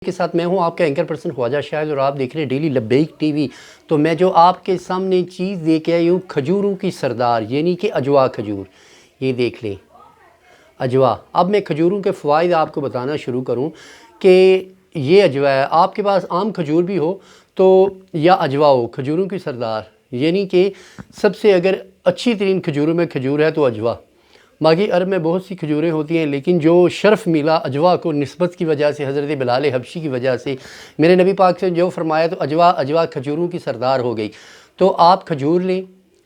کے ساتھ میں ہوں آپ کا اینکر پرسن خواجہ شاہد اور آپ دیکھ رہے ہیں ڈیلی لبیک ٹی وی۔ تو میں جو آپ کے سامنے چیز دے کے آئی ہوں کھجوروں کی سردار یعنی کہ اجوا کھجور، یہ دیکھ لیں اجوا۔ اب میں کھجوروں کے فوائد آپ کو بتانا شروع کروں کہ یہ اجوا ہے، آپ کے پاس عام کھجور بھی ہو تو یا اجوا ہو، کھجوروں کی سردار یعنی کہ سب سے اگر اچھی ترین کھجوروں میں کھجور ہے تو اجوا۔ باقی عرب میں بہت سی کھجوریں ہوتی ہیں لیکن جو شرف ملا اجوا کو نسبت کی وجہ سے، حضرت بلال حبشی کی وجہ سے، میرے نبی پاک سے جو فرمایا تو اجوا کھجوروں کی سردار ہو گئی۔ تو آپ کھجور لیں،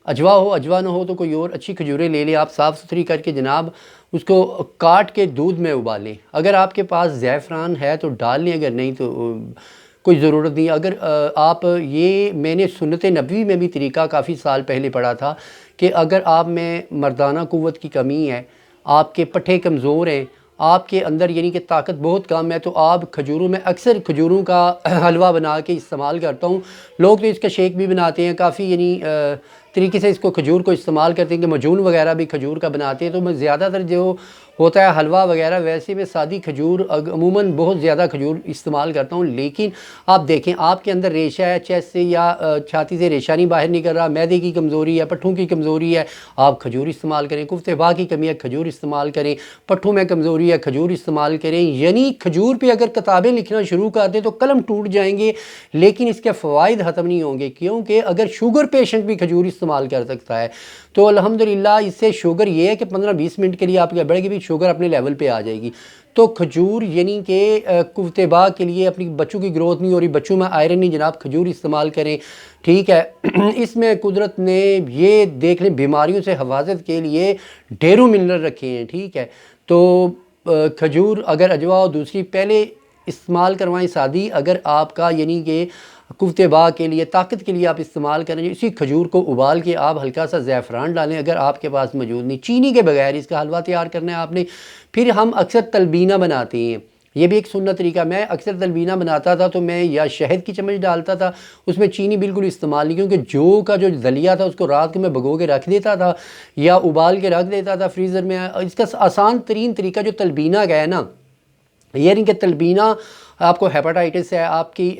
اجوا ہو اجوا نہ ہو تو کوئی اور اچھی کھجوریں لے لیں، آپ صاف ستھری کر کے جناب اس کو کاٹ کے دودھ میں ابالیں۔ اگر آپ کے پاس زعفران ہے تو ڈال لیں، اگر نہیں تو کوئی ضرورت نہیں۔ اگر آپ یہ میں نے سنت نبوی میں بھی طریقہ کافی سال پہلے پڑھا تھا کہ اگر آپ میں مردانہ قوت کی کمی ہے، آپ کے پٹھے کمزور ہیں، آپ کے اندر یعنی کہ طاقت بہت کم ہے، تو آپ کھجوروں میں اکثر کھجوروں کا حلوہ بنا کے استعمال کرتا ہوں۔ لوگ تو اس کا شیک بھی بناتے ہیں، کافی یعنی طریقے سے اس کو کھجور کو استعمال کرتے ہیں کہ مجون وغیرہ بھی کھجور کا بناتے ہیں۔ تو میں زیادہ تر جو ہوتا ہے حلوہ وغیرہ ویسے میں سادی کھجور عموماً بہت زیادہ کھجور استعمال کرتا ہوں۔ لیکن آپ دیکھیں آپ کے اندر ریشہ ہے، چیسٹ سے یا چھاتی سے ریشہ نہیں باہر نکل رہا، معدے کی کمزوری ہے، پٹھوں کی کمزوری ہے، آپ کھجور استعمال کریں۔ کوفتے باہ کی کمی ہے، کھجور استعمال کریں۔ پٹھوں میں کمزوری ہے، کھجور استعمال کریں۔ یعنی کھجور پہ اگر کتابیں لکھنا شروع کر دیں تو قلم ٹوٹ جائیں گے، لیکن اس کے فوائد ختم نہیں ہوں گے، کیونکہ اگر شوگر پیشنٹ بھی کھجور استعمال کر سکتا ہے تو الحمدللہ اس سے شوگر یہ ہے کہ 15-20 منٹ کے لیے آپ کے بڑھے گی بھی شوگر اپنے لیول پہ آ جائے گی۔ تو کھجور یعنی کہ قوت باہ کے لیے، اپنی بچوں کی گروتھ نہیں ہو رہی، بچوں میں آئرن نہیں، جناب کھجور استعمال کریں، ٹھیک ہے۔ اس میں قدرت نے یہ دیکھ لیں بیماریوں سے حفاظت کے لیے ڈھیروں منرل رکھے ہیں، ٹھیک ہے۔ تو کھجور اگر اجوا ہو دوسری پہلے استعمال کروائیں سادی، اگر آپ کا یعنی کہ قوت باہ کے لیے طاقت کے لیے آپ استعمال کریں، اسی کھجور کو ابال کے آپ ہلکا سا زعفران ڈالیں اگر آپ کے پاس موجود نہیں، چینی کے بغیر اس کا حلوہ تیار کرنا ہے آپ نے۔ پھر ہم اکثر تلبینہ بناتے ہیں، یہ بھی ایک سنت طریقہ۔ میں اکثر تلبینہ بناتا تھا تو میں یا شہد کی چمچ ڈالتا تھا، اس میں چینی بالکل استعمال نہیں، کیونکہ جو کا جو دلیا تھا اس کو رات کو میں بھگو کے رکھ دیتا تھا یا ابال کے رکھ دیتا تھا فریزر میں۔ اس کا آسان ترین طریقہ جو تلبینہ کا ہے نا، یہ نہیں کہ تلبینہ آپ کو ہیپاٹائٹس ہے، آپ کی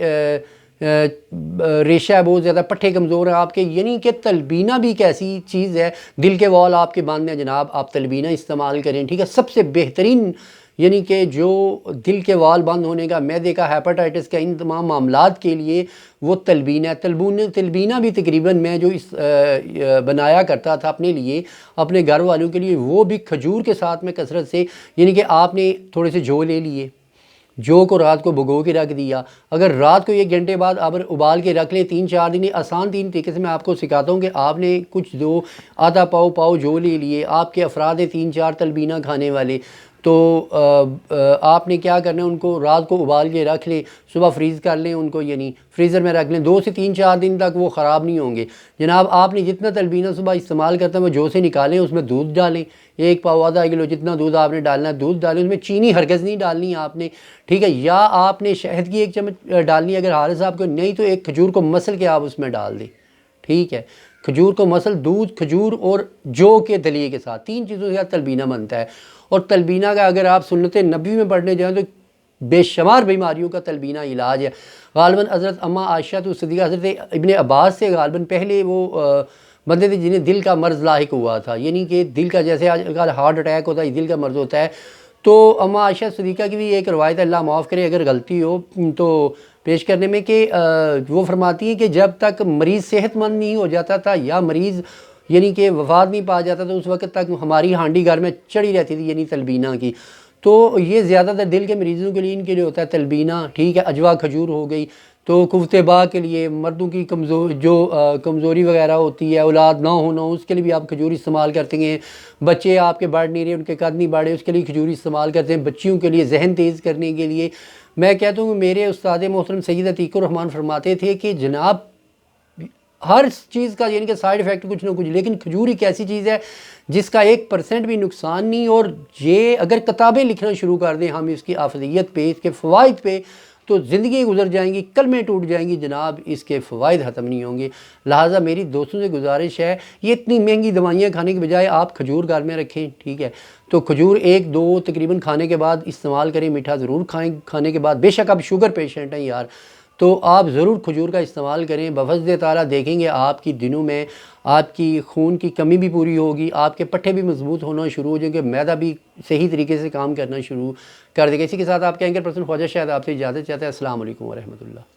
ریشہ ہے بہت زیادہ، پٹھے کمزور ہیں آپ کے، یعنی کہ تلبینہ بھی ایک ایسی چیز ہے، دل کے وال آپ کے بند ہیں جناب، آپ تلبینہ استعمال کریں، ٹھیک ہے۔ سب سے بہترین یعنی کہ جو دل کے وال بند ہونے کا، معدے کا، ہیپاٹائٹس کا، ان تمام معاملات کے لیے وہ تلبینہ ہے۔ تلبینہ بھی تقریباً میں جو بنایا کرتا تھا اپنے لیے، اپنے گھر والوں کے لیے، وہ بھی کھجور کے ساتھ میں کثرت سے، یعنی کہ آپ نے تھوڑے سے جو لے لیے، جو کو رات کو بھگو کے رکھ دیا، اگر رات کو 1 گھنٹے بعد آپ ابال کے رکھ لیں 3-4 دن، آسان 3 طریقے سے میں آپ کو سکھاتا ہوں کہ آپ نے کچھ جو آدھا پاؤ جو لے لیے، آپ کے افراد ہیں 3-4 تلبینہ کھانے والے، تو آپ نے کیا کرنا ہے، ان کو رات کو ابال کے رکھ لیں، صبح فریز کر لیں ان کو، یعنی فریزر میں رکھ لیں، 2 سے 3-4 دن تک وہ خراب نہیں ہوں گے جناب۔ آپ نے جتنا تلبینہ صبح استعمال کرتا ہے وہ جو سے نکالیں، اس میں دودھ ڈالیں، 1 پاؤ آدھا کلو جتنا دودھ آپ نے ڈالنا ہے دودھ ڈالیں، اس میں چینی ہرگز نہیں ڈالنی آپ نے، ٹھیک ہے۔ یا آپ نے شہد کی 1 چمچ ڈالنی ہے اگر حارث صاحب کو، نہیں تو ایک کھجور کو مسل کے آپ اس میں ڈال دیں، ٹھیک ہے۔ کھجور کو مسل، دودھ، کھجور اور جو کے دلیے کے ساتھ، 3 چیزوں سے تلبینہ بنتا ہے۔ اور تلبینہ کا اگر آپ سنت نبوی میں پڑھنے جائیں تو بے شمار بیماریوں کا تلبینہ علاج ہے۔ غالباً حضرت اماں عائشہ صدیقہ، حضرت ابن عباس سے غالباً پہلے وہ بندے تھے جنہیں دل کا مرض لاحق ہوا تھا، یعنی کہ دل کا جیسے آج کل ہارٹ اٹیک ہوتا ہے، دل کا مرض ہوتا ہے۔ تو اماں عائشہ صدیقہ کی بھی ایک روایت ہے، اللہ معاف کرے اگر غلطی ہو تو پیش کرنے میں، کہ وہ فرماتی ہیں کہ جب تک مریض صحت مند نہیں ہو جاتا تھا یا مریض یعنی کہ وفات نہیں پا جاتا تھا، اس وقت تک ہماری ہانڈی گھر میں چڑھی رہتی تھی، یعنی تلبینہ کی۔ تو یہ زیادہ تر دل کے مریضوں کے لیے ان کے لیے ہوتا ہے تلبینہ، ٹھیک ہے۔ اجوا کھجور ہو گئی۔ تو قوت باہ کے لیے، مردوں کی کمزوری وغیرہ ہوتی ہے، اولاد نہ ہونا، اس کے لیے بھی آپ کھجور استعمال کرتے ہیں۔ بچے آپ کے بڑھ نہیں رہے، ان کے قد نہیں بڑھے، اس کے لیے کھجور استعمال کرتے ہیں۔ بچیوں کے لیے ذہن تیز کرنے کے لیے میں کہتا ہوں کہ میرے استاد محترم سید عتیق الرحمن فرماتے تھے کہ جناب ہر چیز کا یعنی کہ سائیڈ ایفیکٹ کچھ نہ کچھ، لیکن کھجور ایک ایسی چیز ہے جس کا 1% بھی نقصان نہیں، اور یہ اگر کتابیں لکھنا شروع کر دیں ہم اس کی افادیت پہ، اس کے فوائد پہ، تو زندگیاں گزر جائیں گی، کلمیں ٹوٹ جائیں گی جناب، اس کے فوائد ختم نہیں ہوں گے۔ لہٰذا میری دوستوں سے گزارش ہے، یہ اتنی مہنگی دوائیاں کھانے کے بجائے آپ کھجور گھر میں رکھیں، ٹھیک ہے؟ تو کھجور 1-2 تقریباً کھانے کے بعد استعمال کریں، میٹھا ضرور کھائیں کھانے کے بعد، بے شک آپ شوگر پیشنٹ ہیں یار، تو آپ ضرور کھجور کا استعمال کریں۔ بفضل تعالیٰ دیکھیں گے آپ کی دنوں میں آپ کی خون کی کمی بھی پوری ہوگی، آپ کے پٹھے بھی مضبوط ہونا شروع ہو جائیں گے، معدہ بھی صحیح طریقے سے کام کرنا شروع کر دے گا۔ اسی کے ساتھ آپ کے اینکر پرسن خواجہ شاہد آپ سے اجازت چاہتے ہیں۔ السلام علیکم ورحمۃ اللہ۔